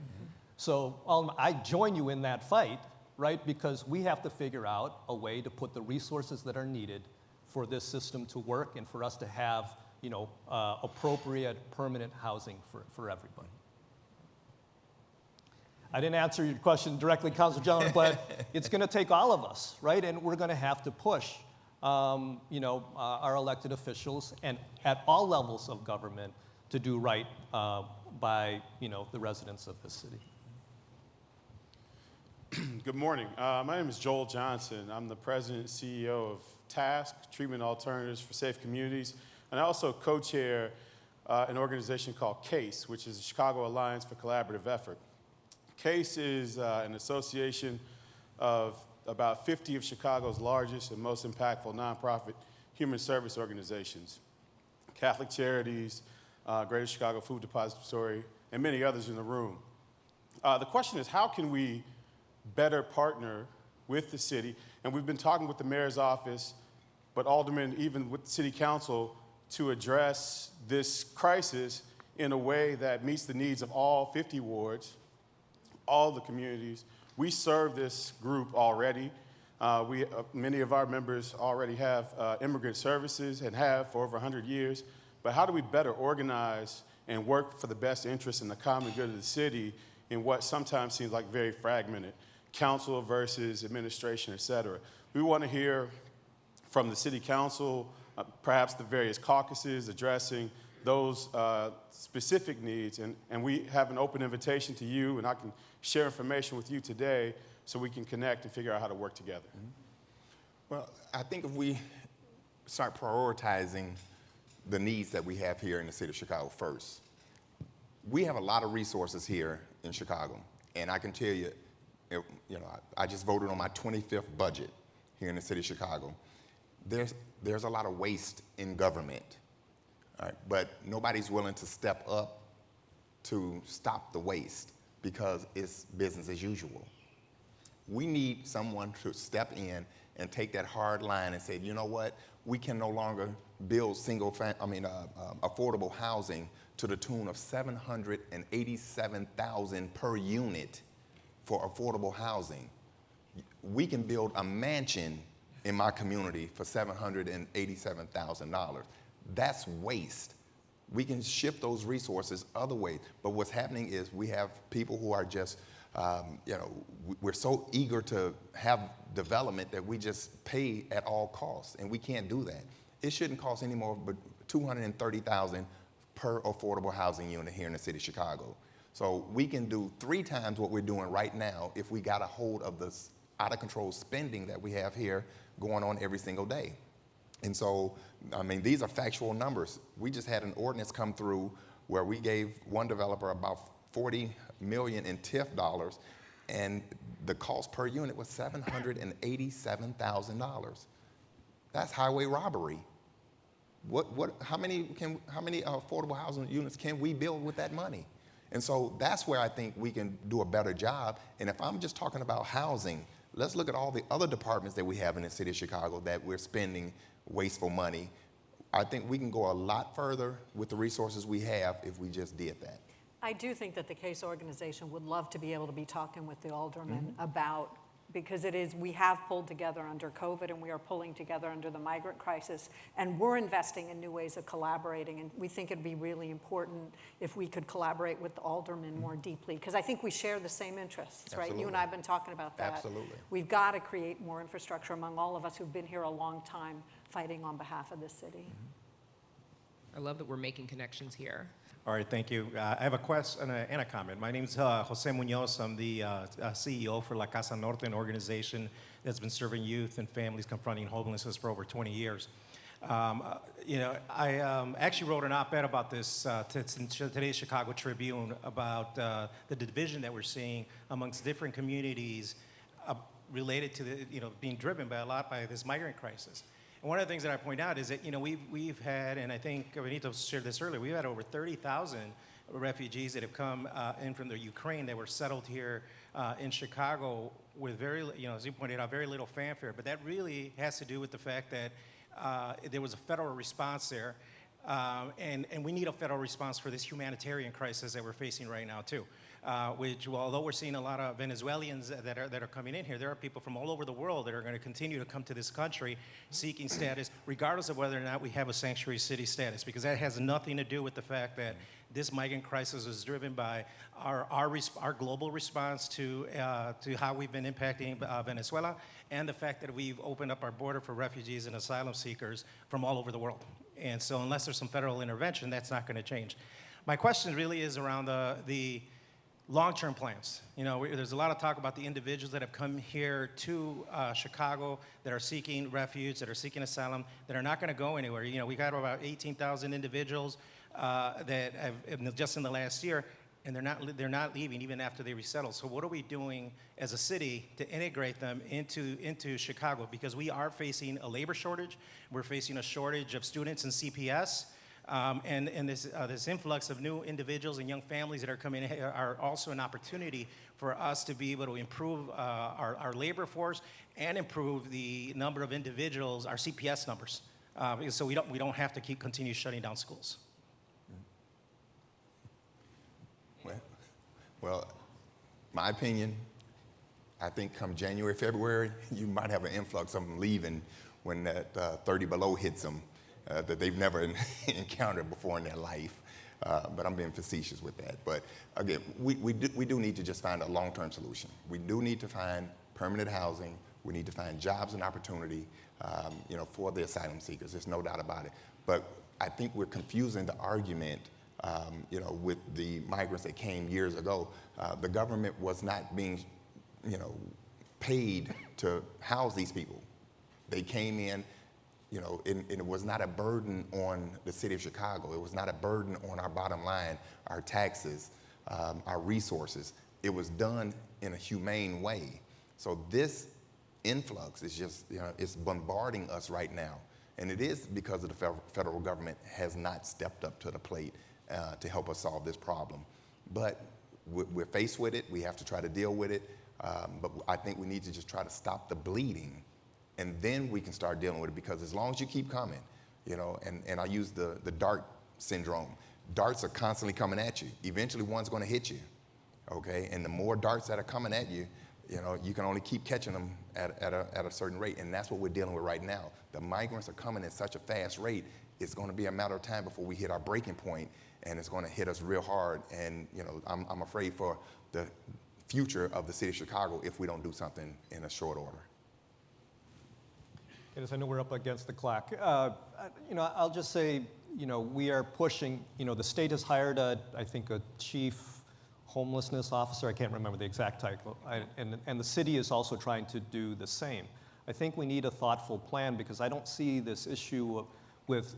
So I join you in that fight, right? Because we have to figure out a way to put the resources that are needed for this system to work and for us to have, appropriate permanent housing for everybody. I didn't answer your question directly, Councilor Gentleman, but it's going to take all of us, right? And we're going to have to push, our elected officials and at all levels of government to do right by, the residents of this city. Good morning. My name is Joel Johnson. I'm the president and CEO of TASK, Treatment Alternatives for Safe Communities, and I also co-chair an organization called CASE, which is the Chicago Alliance for Collaborative Effort. CASE is an association of about 50 of Chicago's largest and most impactful nonprofit human service organizations, Catholic Charities, Greater Chicago Food Depository, and many others in the room. The question is, how can we better partner with the city? And we've been talking with the mayor's office, but Alderman, even with the city council, to address this crisis in a way that meets the needs of all 50 wards, all the communities. We serve this group already. Many of our members already have immigrant services and have for over 100 years. But how do we better organize and work for the best interests and the common good of the city in what sometimes seems like very fragmented, council versus administration, et cetera? We want to hear from the city council, perhaps the various caucuses addressing those specific needs. And we have an open invitation to you, and I can share information with you today so we can connect and figure out how to work together. Well, I think if we start prioritizing the needs that we have here in the city of Chicago first, we have a lot of resources here in Chicago. And I can tell you, I just voted on my 25th budget here in the city of Chicago. There's a lot of waste in government, all right? But nobody's willing to step up to stop the waste because it's business as usual. We need someone to step in and take that hard line and say, you know what, we can no longer build affordable housing to the tune of $787,000 per unit for affordable housing. We can build a mansion in my community for $787,000. That's waste. We can shift those resources other ways. But what's happening is we have people who are just We're so eager to have development that we just pay at all costs, and we can't do that. It shouldn't cost any more but $230,000 per affordable housing unit here in the city of Chicago. So we can do 3 times what we're doing right now if we got a hold of this out of control spending that we have here going on every single day. And so, I mean, these are factual numbers. We just had an ordinance come through where we gave one developer about $40 million in TIF dollars, and the cost per unit was $787,000. That's highway robbery. How many affordable housing units can we build with that money? And so that's where I think we can do a better job. And if I'm just talking about housing, let's look at all the other departments that we have in the city of Chicago that we're spending wasteful money. I think we can go a lot further with the resources we have if we just did that. I do think that the case organization would love to be able to be talking with the aldermen about, because we have pulled together under COVID and we are pulling together under the migrant crisis, and we're investing in new ways of collaborating, and we think it'd be really important if we could collaborate with the aldermen more deeply, because I think we share the same interests, right? You and I have been talking about that. Absolutely. We've got to create more infrastructure among all of us who've been here a long time fighting on behalf of the city. I love that we're making connections here. All right, thank you. I have a question and a comment. My name is Jose Munoz. I'm the CEO for La Casa Norte, an organization that's been serving youth and families confronting homelessness for over 20 years. I actually wrote an op-ed about this in today's Chicago Tribune about the division that we're seeing amongst different communities related to being driven by this migrant crisis. And one of the things that I point out is that, we've had, and I think Benito shared this earlier, we've had over 30,000 refugees that have come in from the Ukraine that were settled here in Chicago with as you pointed out, very little fanfare. But that really has to do with the fact that there was a federal response there. And we need a federal response for this humanitarian crisis that we're facing right now, too. Although we're seeing a lot of Venezuelans that are coming in here, there are people from all over the world that are going to continue to come to this country seeking status, regardless of whether or not we have a sanctuary city status, because that has nothing to do with the fact that this migrant crisis is driven by our global response to how we've been impacting Venezuela, and the fact that we've opened up our border for refugees and asylum seekers from all over the world. And so unless there's some federal intervention, that's not going to change. My question really is around the long-term plans. There's a lot of talk about the individuals that have come here to Chicago that are seeking refuge, that are seeking asylum, that are not going to go anywhere. We got about 18,000 individuals that have just in the last year, and they're not leaving even after they resettle. So what are we doing as a city to integrate them into Chicago? Because we are facing a labor shortage. We're facing a shortage of students in CPS. And this influx of new individuals and young families that are coming in are also an opportunity for us to be able to improve our labor force and improve the number of individuals, our CPS numbers, so we don't have to continue shutting down schools. Well, my opinion, I think come January, February, you might have an influx of them leaving when that 30 below hits them. That they've never encountered before in their life. But I'm being facetious with that. But again, we do need to just find a long-term solution. We do need to find permanent housing. We need to find jobs and opportunity, for the asylum seekers. There's no doubt about it. But I think we're confusing the argument, with the migrants that came years ago. The government was not being, paid to house these people. They came in. And it was not a burden on the city of Chicago. It was not a burden on our bottom line, our taxes, our resources. It was done in a humane way. So this influx is just, it's bombarding us right now. And it is because of the federal government has not stepped up to the plate to help us solve this problem. But we're faced with it. We have to try to deal with it. But I think we need to just try to stop the bleeding. And then we can start dealing with it, because as long as you keep coming, and I use the dart syndrome. Darts are constantly coming at you. Eventually one's going to hit you, okay? And the more darts that are coming at you, you can only keep catching them at a certain rate, and that's what we're dealing with right now. The migrants are coming at such a fast rate, it's going to be a matter of time before we hit our breaking point, and it's going to hit us real hard. And I'm afraid for the future of the city of Chicago if we don't do something in a short order. As I know we're up against the clock, I'll just say, we are pushing, the state has hired I think a chief homelessness officer, I can't remember the exact title, and the city is also trying to do the same. I think we need a thoughtful plan because I don't see this issue with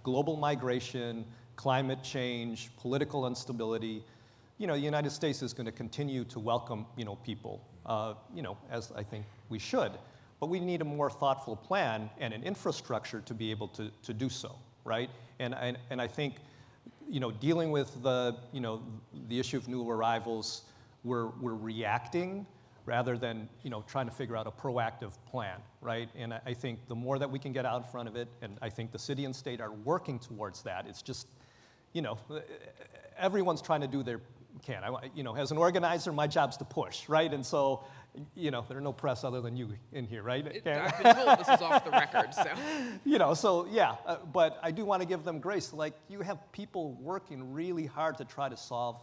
global migration, climate change, political instability. The United States is going to continue to welcome, people, as I think we should. But we need a more thoughtful plan and an infrastructure to be able to do so, right? And I think, dealing with the issue of new arrivals, we're reacting rather than, trying to figure out a proactive plan, right? And I think the more that we can get out in front of it, and I think the city and state are working towards that. It's just, everyone's trying to do their can. As an organizer, my job's to push, right? And so, there are no press other than you in here, right? I've been told this is off the record, so. But I do want to give them grace. Like, you have people working really hard to try to solve,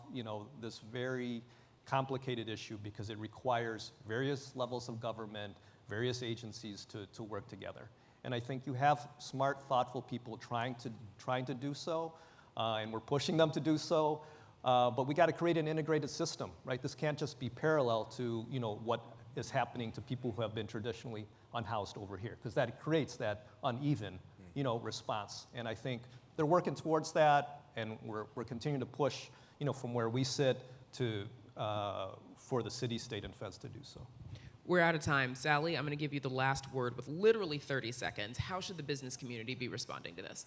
this very complicated issue because it requires various levels of government, various agencies to work together. And I think you have smart, thoughtful people trying to do so, and we're pushing them to do so. But we got to create an integrated system, right? This can't just be parallel to, what is happening to people who have been traditionally unhoused over here, because that creates that uneven, response. And I think they're working towards that, and we're continuing to push, from where we sit to for the city, state, and feds to do so. We're out of time. Sally, I'm going to give you the last word with literally 30 seconds. How should the business community be responding to this?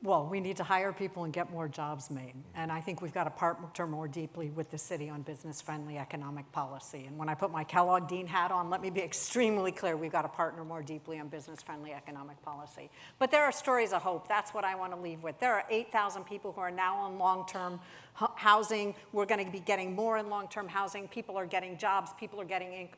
Well, we need to hire people and get more jobs made. And I think we've got to partner more deeply with the city on business-friendly economic policy. And when I put my Kellogg Dean hat on, let me be extremely clear, we've got to partner more deeply on business-friendly economic policy. But there are stories of hope. That's what I want to leave with. There are 8,000 people who are now on long-term housing. We're going to be getting more in long-term housing. People are getting jobs. People are getting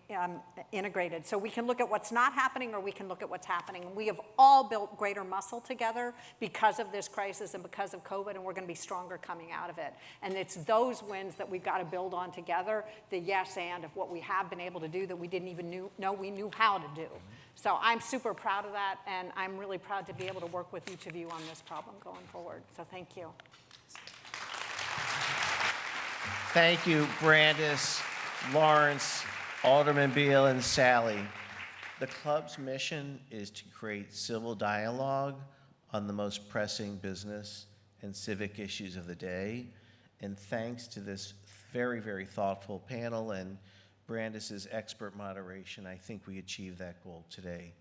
integrated. So we can look at what's not happening, or we can look at what's happening. And we have all built greater muscle together because of this crisis and because of COVID, and we're going to be stronger coming out of it. And it's those wins that we've got to build on together, the yes and of what we have been able to do that we didn't even know we knew how to do. So I'm super proud of that, and I'm really proud to be able to work with each of you on this problem going forward. So thank you. Thank you, Brandis, Lawrence, Alderman Beale, and Sally. The club's mission is to create civil dialogue on the most pressing business and civic issues of the day. And thanks to this very, very thoughtful panel and Brandis's expert moderation, I think we achieved that goal today.